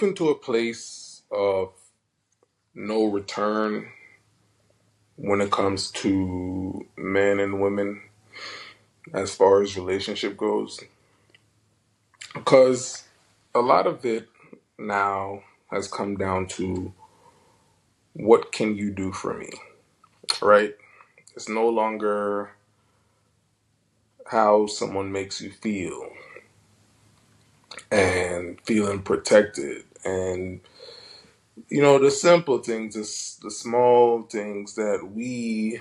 moving to a place of no return when it comes to men and women as far as relationship goes. Because a lot of it now has come down to what can you do for me, right? It's no longer how someone makes you feel and feeling protected and the simple things, the small things that we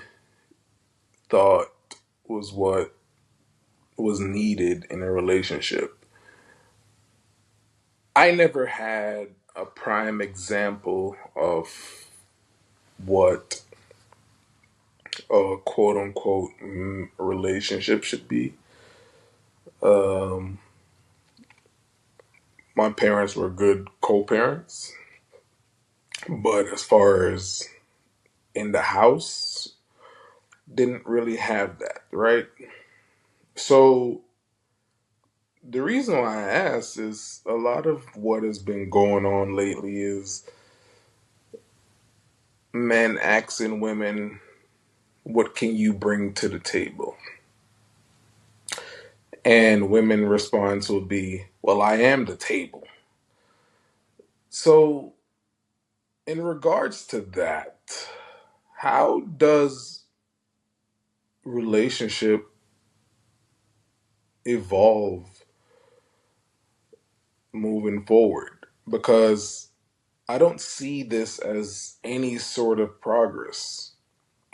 thought was what was needed in a relationship. I never had a prime example of what a quote unquote relationship should be. Um, my parents were good co parents, but as far as in the house, didn't really have that, right? So the reason why I ask is a lot of what has been going on lately is men asking women, what can you bring to the table? And women response will be, well, I am the table. So, in regards to that, how does relationship evolve moving forward? Because I don't see this as any sort of progress.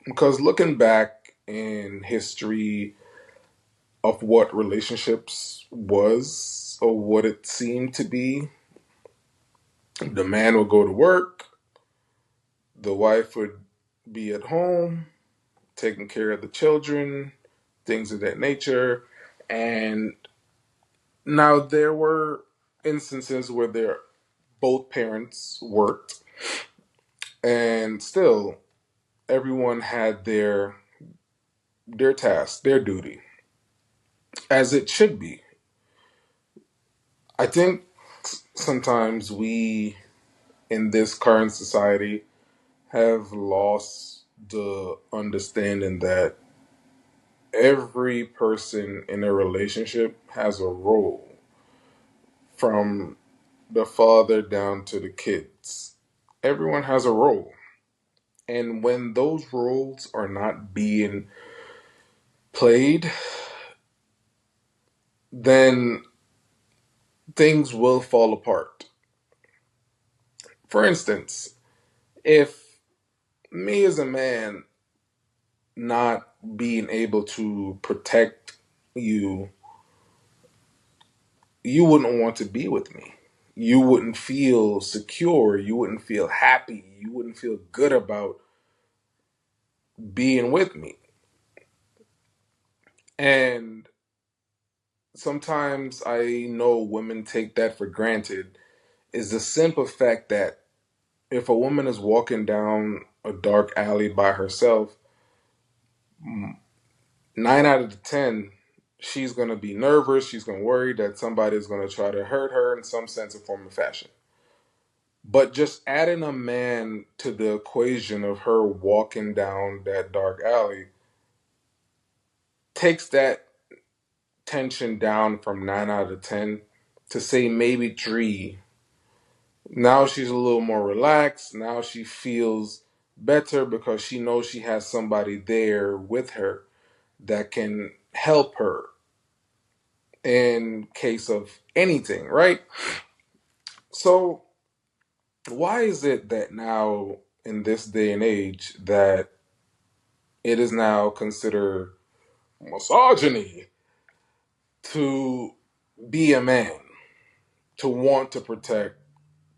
Because looking back in history of what relationships was or what it seemed to be, the man would go to work, the wife would be at home, taking care of the children, things of that nature. And now there were instances where both parents worked, and still everyone had their task, their duty, as it should be. I think sometimes we in this current society have lost the understanding that every person in a relationship has a role, from the father down to the kids. Everyone has a role. And when those roles are not being played, then things will fall apart. For instance, if me as a man not being able to protect you, you wouldn't want to be with me. You wouldn't feel secure. You wouldn't feel happy. You wouldn't feel good about being with me. And sometimes I know women take that for granted, is the simple fact that if a woman is walking down a dark alley by herself, 9 out of the 10, she's going to be nervous. She's going to worry that somebody is going to try to hurt her in some sense or form of fashion. But just adding a man to the equation of her walking down that dark alley takes that tension down from 9 out of 10 to say maybe three. Now she's a little more relaxed. Now she feels better because she knows she has somebody there with her that can help her in case of anything, right? So, why is it that now in this day and age that it is now considered misogyny to be a man, to want to protect,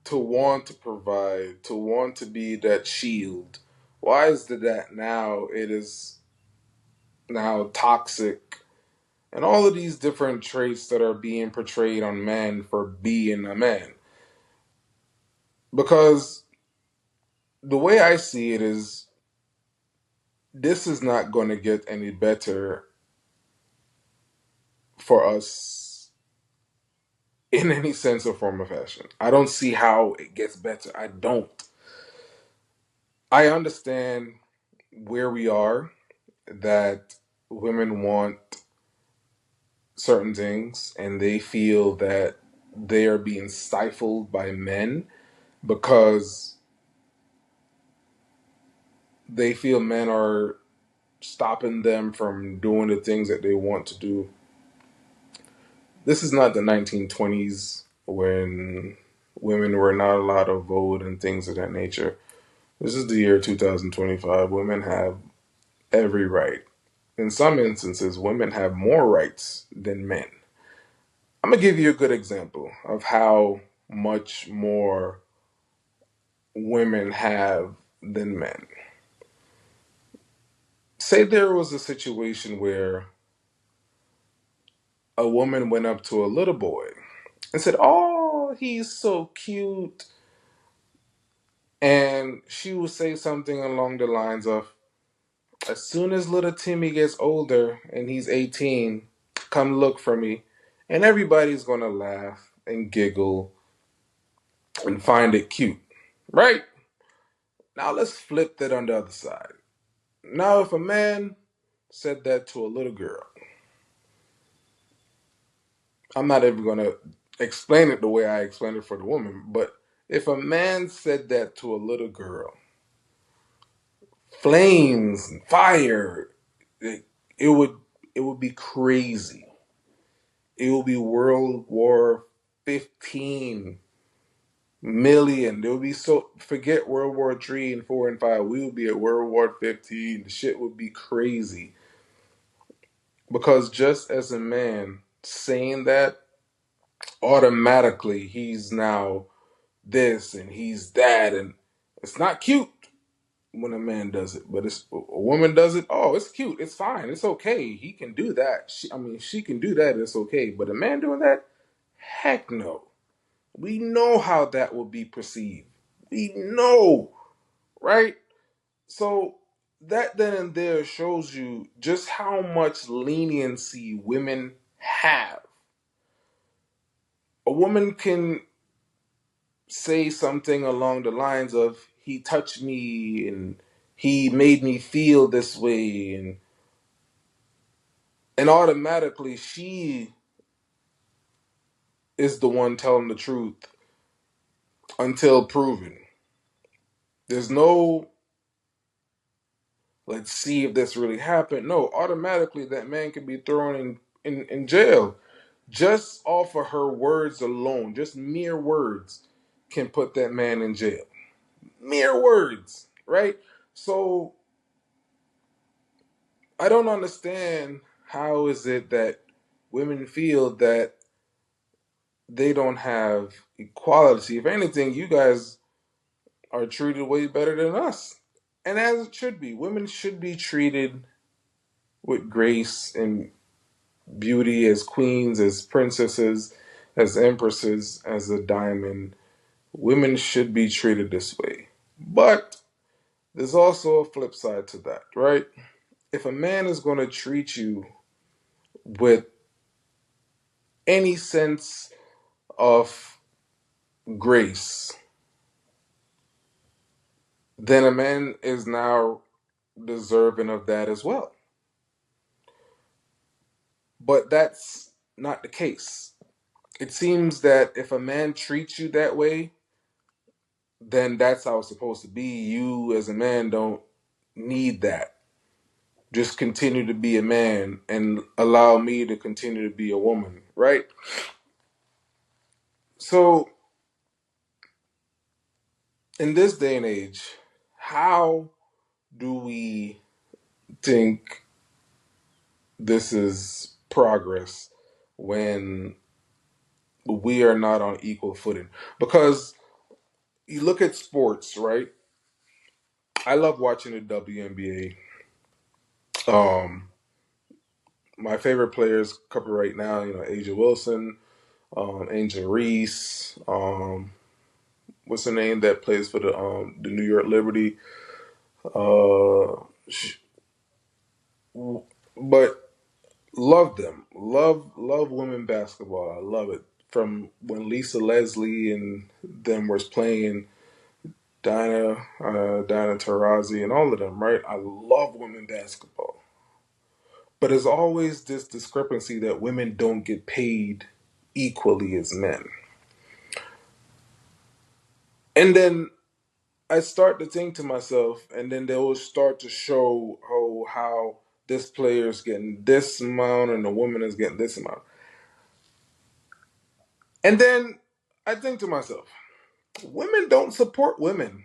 to want to provide, to want to be that shield? Why is it that now it is now toxic and all of these different traits that are being portrayed on men for being a man? Because the way I see it is this is not going to get any better for us in any sense or form of fashion. I don't see how it gets better. I don't. I understand where we are, that women want certain things and they feel that they are being stifled by men because they feel men are stopping them from doing the things that they want to do. This is not the 1920s when women were not allowed to vote and things of that nature. This is the year 2025. Women have every right. In some instances, women have more rights than men. I'm going to give you a good example of how much more women have than men. Say there was a situation where a woman went up to a little boy and said, "Oh, he's so cute." And she would say something along the lines of, "As soon as little Timmy gets older and he's 18, come look for me." And everybody's going to laugh and giggle and find it cute. Right? Now let's flip that on the other side. Now, if a man said that to a little girl, I'm not even going to explain it the way I explained it for the woman, but if a man said that to a little girl, flames and fire, it, it would it would be crazy. It will be World War 15 million. There will be so forget World War 3 and 4 and 5. We would be at World War 15. The shit would be crazy. Because just as a man saying that, automatically he's now this and he's that, and it's not cute when a man does it, but it's a woman does it. Oh, it's cute. It's fine. It's okay. He can do that. She can do that. It's okay. But a man doing that, heck no. We know how that will be perceived. We know, right? So that then and there shows you just how much leniency women have. A woman can say something along the lines of, "He touched me and he made me feel this way," and automatically she is the one telling the truth until proven. There's no, "Let's see if this really happened." No, automatically that man can be thrown in jail just off of her words alone. Just mere words can put that man in jail. Mere words, right? So I don't understand how is it that women feel that they don't have equality. If anything, you guys are treated way better than us. And as it should be. Women should be treated with grace and beauty, as queens, as princesses, as empresses, as a diamond. Women should be treated this way. But there's also a flip side to that, right? If a man is going to treat you with any sense of grace, then a man is now deserving of that as well. But that's not the case. It seems that if a man treats you that way, then that's how it's supposed to be. You, as a man, don't need that. Just continue to be a man and allow me to continue to be a woman, right? So, in this day and age, how do we think this is progress when we are not on equal footing? Because you look at sports, right? I love watching the WNBA. My favorite players couple right now, Asia Wilson, Angel Reese, what's the name that plays for the New York Liberty? Sh- but love them, love women basketball. I love it. from when Lisa Leslie and them was playing, Diana Taurasi and all of them, right? I love women basketball. But there's always this discrepancy that women don't get paid equally as men. And then I start to think to myself, and then they will start to show, oh, how this player is getting this amount and the woman is getting this amount. And then I think to myself, women don't support women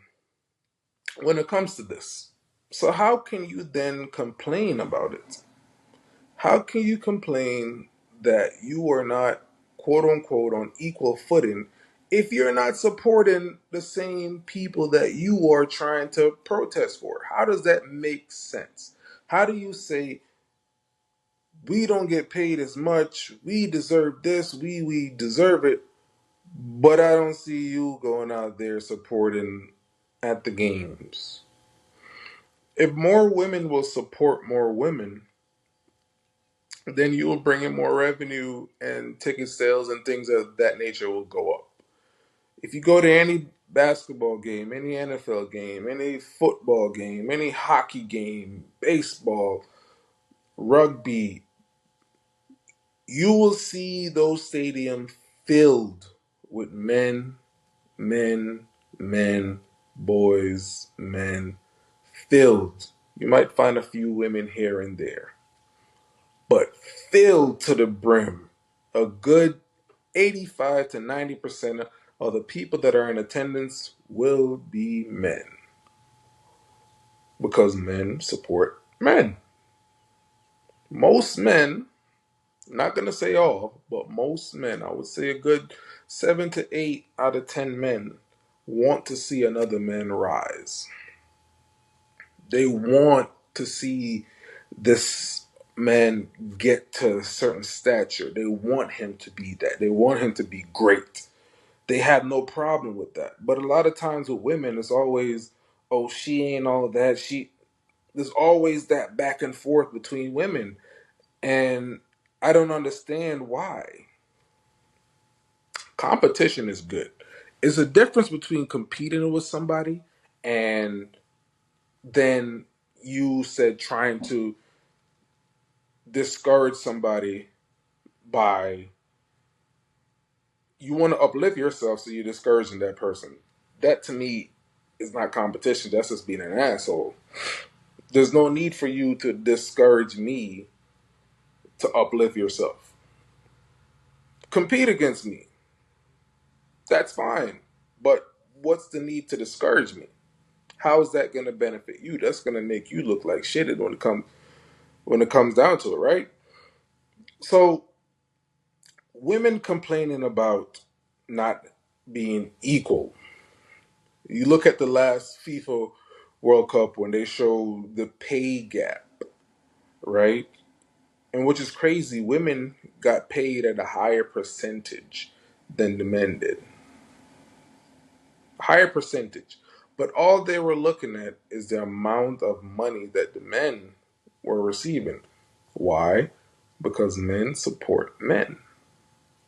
when it comes to this. So how can you then complain about it? How can you complain that you are not, quote unquote, on equal footing if you're not supporting the same people that you are trying to protest for? How does that make sense? How do you say we don't get paid as much, we deserve this, we deserve it, but I don't see you going out there supporting at the games? If more women will support more women, then you will bring in more revenue and ticket sales and things of that nature will go up. If you go to any basketball game, any NFL game, any football game, any hockey game, baseball, rugby, you will see those stadiums filled with men, men, men, boys, men, filled. You might find a few women here and there, but filled to the brim. A good 85 to 90% of the people that are in attendance will be men because men support men. Most men, not going to say all, but most men, I would say a good 7 to 8 out of 10 men want to see another man rise. They want to see this man get to a certain stature. They want him to be that. They want him to be great. They have no problem with that. But a lot of times with women, it's always, oh, she ain't all that. There's always that back and forth between women. And I don't understand why. Competition is good. It's a difference between competing with somebody and then you said trying to discourage somebody by you want to uplift yourself, so you're discouraging that person. That to me is not competition. That's just being an asshole. There's no need for you to discourage me to uplift yourself. Compete against me. That's fine. But what's the need to discourage me? How is that going to benefit you? That's going to make you look like shit when it comes down to it, right? So women complaining about not being equal. You look at the last FIFA World Cup when they show the pay gap, right? And which is crazy, women got paid at a higher percentage than the men did. Higher percentage. But all they were looking at is the amount of money that the men were receiving. Why? Because men support men.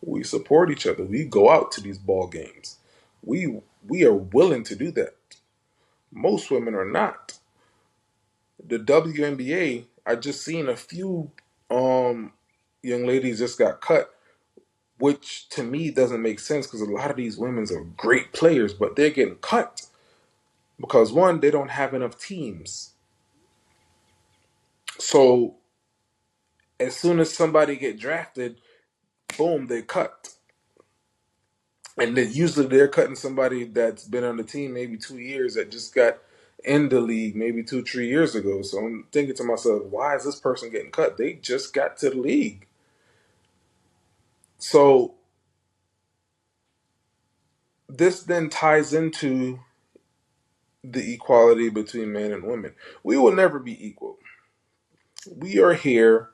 We support each other. We go out to these ball games. We are willing to do that. Most women are not. The WNBA, I just seen a few young ladies just got cut, which to me doesn't make sense because a lot of these women are great players, but they're getting cut because one, they don't have enough teams. So as soon as somebody get drafted, boom, they cut. And then usually they're cutting somebody that's been on the team maybe 2 years that just got in the league maybe 2, 3 years ago. So I'm thinking to myself, why is this person getting cut? They just got to the league. So this then ties into the equality between men and women. We will never be equal. We are here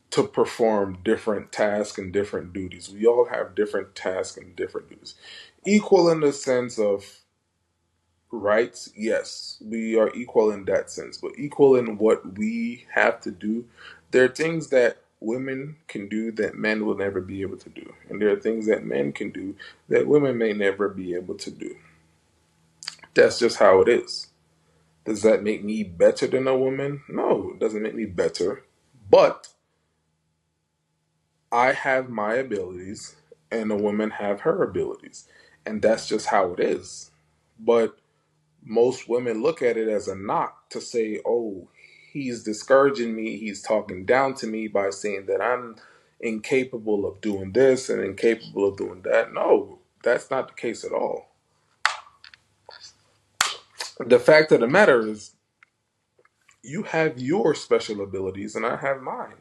to perform different tasks and different duties. We all have different tasks and different duties. Equal in the sense of rights, yes, we are equal in that sense, but equal in what we have to do. There are things that women can do that men will never be able to do. And there are things that men can do that women may never be able to do. That's just how it is. Does that make me better than a woman? No, it doesn't make me better. But I have my abilities and a woman have her abilities. And that's just how it is. But most women look at it as a knock to say, oh, he's discouraging me, he's talking down to me by saying that I'm incapable of doing this and incapable of doing that. No, that's not the case at all. The fact of the matter is, you have your special abilities and I have mine.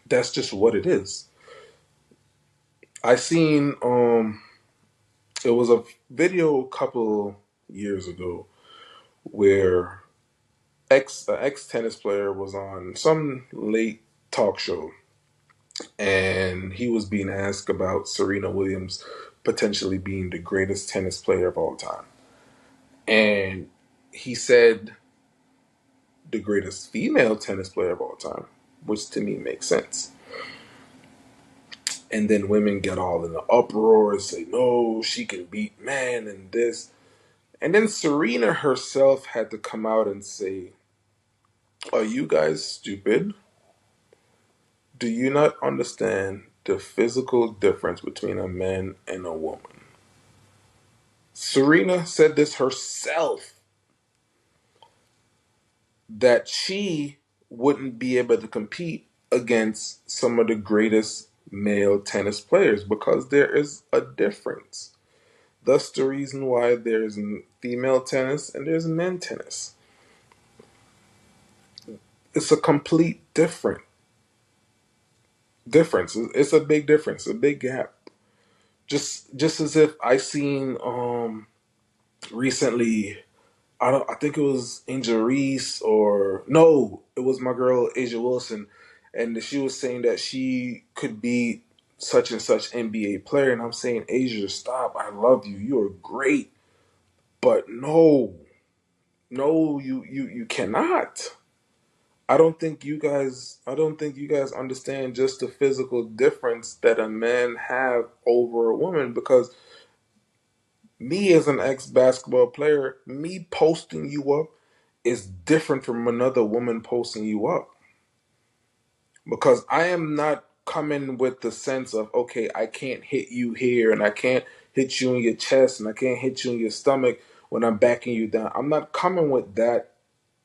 That's just what it is. I seen it was a video a couple years ago where ex tennis player was on some late talk show, and he was being asked about Serena Williams potentially being the greatest tennis player of all time. And he said the greatest female tennis player of all time, which to me makes sense. And then women get all in the uproar and say, no, she can beat men and this. And then Serena herself had to come out and say, are you guys stupid? Do you not understand the physical difference between a man and a woman? Serena said this herself, that she wouldn't be able to compete against some of the greatest male tennis players because there is a difference. Thus, the reason why there's female tennis and there's men tennis. It's a complete difference. It's a big difference, a big gap. Just as if I seen recently, I think it was Angel Reese, or no, it was my girl Asia Wilson, and she was saying that she could be such and such NBA player, and I'm saying, Asia, stop! I love you. You are great, but no, no, you cannot. I don't think you guys understand just the physical difference that a man have over a woman, because me as an ex basketball player, me posting you up is different from another woman posting you up. Because I am not coming with the sense of, okay, I can't hit you here and I can't hit you in your chest and I can't hit you in your stomach when I'm backing you down. I'm not coming with that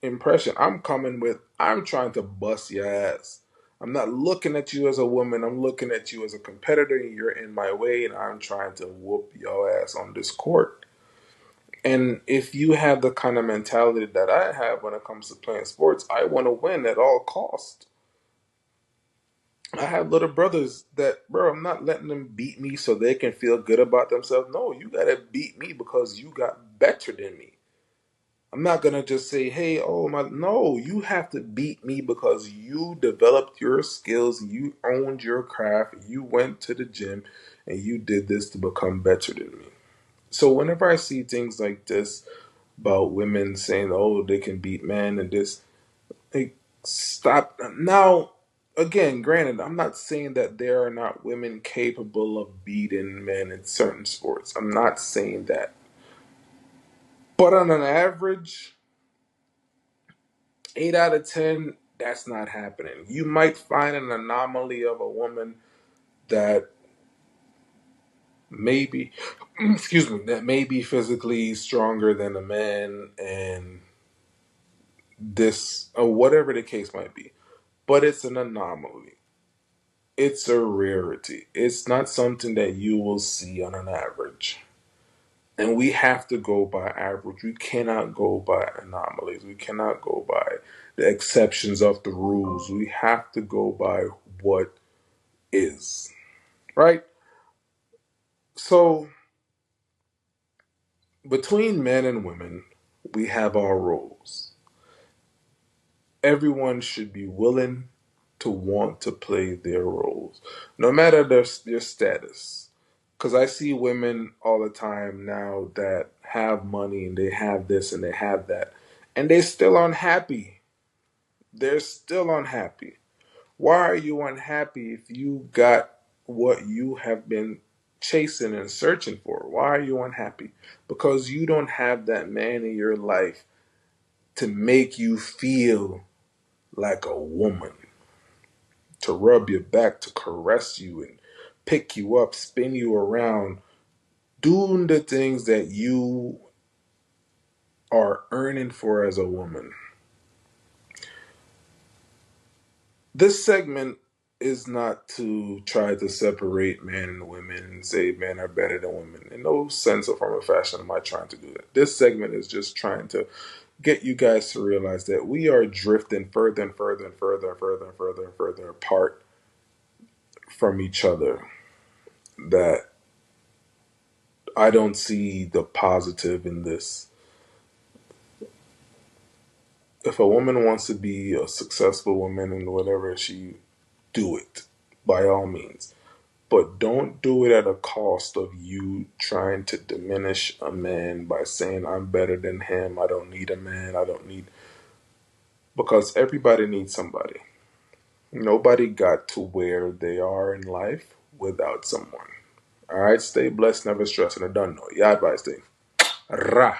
impression. I'm coming with, I'm trying to bust your ass. I'm not looking at you as a woman. I'm looking at you as a competitor. You're in my way and I'm trying to whoop your ass on this court. And if you have the kind of mentality that I have when it comes to playing sports, I want to win at all costs. I have little brothers that, bro, I'm not letting them beat me so they can feel good about themselves. No, you got to beat me because you got better than me. I'm not going to just say, hey, oh, my. No, you have to beat me because you developed your skills, you owned your craft, you went to the gym, and you did this to become better than me. So whenever I see things like this about women saying, oh, they can beat men and this, like, stop. Now, again, granted, I'm not saying that there are not women capable of beating men in certain sports. I'm not saying that. But on an average, 8 out of 10, that's not happening. You might find an anomaly of a woman that maybe, excuse me, that may be physically stronger than a man and this, or whatever the case might be. But it's an anomaly. It's a rarity. It's not something that you will see on an average. And we have to go by average. We cannot go by anomalies. We cannot go by the exceptions of the rules. We have to go by what is. Right? So, between men and women, we have our roles. Everyone should be willing to want to play their roles, no matter their status. Because I see women all the time now that have money and they have this and they have that, and they're still unhappy. They're still unhappy. Why are you unhappy if you got what you have been chasing and searching for? Why are you unhappy? Because you don't have that man in your life to make you feel like a woman, to rub your back, to caress you and pick you up, spin you around, doing the things that you are earning for as a woman. This segment is not to try to separate men and women and say men are better than women. In no sense or form or fashion am I trying to do that. This segment is just trying to get you guys to realize that we are drifting further and further and further and further and further and further apart from each other. That I don't see the positive in this. If a woman wants to be a successful woman and whatever, she do it by all means. But don't do it at a cost of you trying to diminish a man by saying, I'm better than him. I don't need a man. I don't need. Because everybody needs somebody. Nobody got to where they are in life without someone. All right, stay blessed, never stress, and I don't know. Yeah, advice, Dave. Rah.